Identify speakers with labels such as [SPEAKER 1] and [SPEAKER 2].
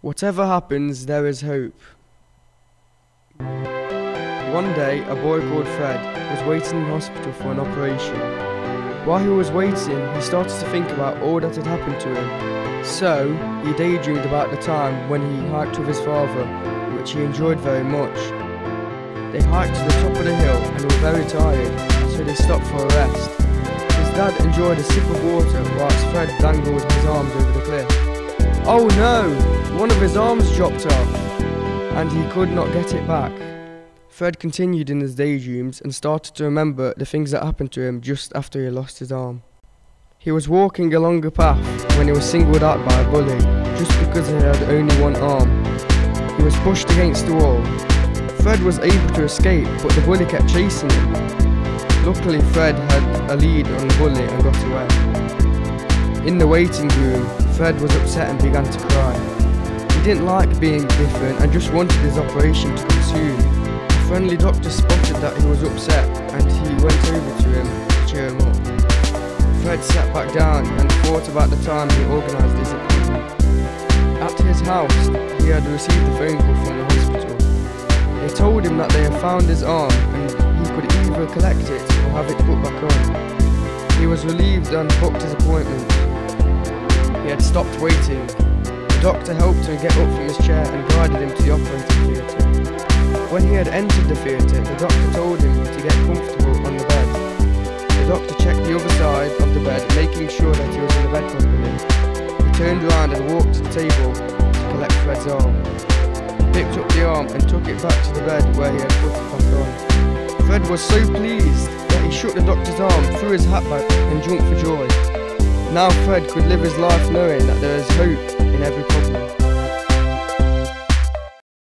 [SPEAKER 1] Whatever happens, there is hope. One day, a boy called Fred was waiting in hospital for an operation. While he was waiting, he started to think about all that had happened to him. So, he daydreamed about the time when he hiked with his father, which he enjoyed very much. They hiked to the top of the hill and were very tired, so they stopped for a rest. His dad enjoyed a sip of water whilst Fred dangled his arms over the cliff. Oh no! One of his arms dropped off, and he could not get it back. Fred continued in his daydreams and started to remember the things that happened to him just after he lost his arm. He was walking along a path when he was singled out by a bully, just because he had only one arm. He was pushed against the wall. Fred was able to escape, but the bully kept chasing him. Luckily, Fred had a lead on the bully and got away. In the waiting room, Fred was upset and began to cry. He didn't like being different and just wanted his operation to come soon. A friendly doctor spotted that he was upset and he went over to him to cheer him up. Fred sat back down and thought about the time he organised his appointment. At his house, he had received a phone call from the hospital. They told him that they had found his arm and he could either collect it or have it put back on. He was relieved and booked his appointment. He had stopped waiting. The doctor helped him get up from his chair and guided him to the operating theatre. When he had entered the theatre, the doctor told him to get comfortable on the bed. The doctor checked the other side of the bed, making sure that he was in the bed properly. He turned around and walked to the table to collect Fred's arm. He picked up the arm and took it back to the bed where he had put it back on. Fred was so pleased that he shook the doctor's arm, threw his hat back and jumped for joy. Now Fred could live his life knowing that there is hope in every problem.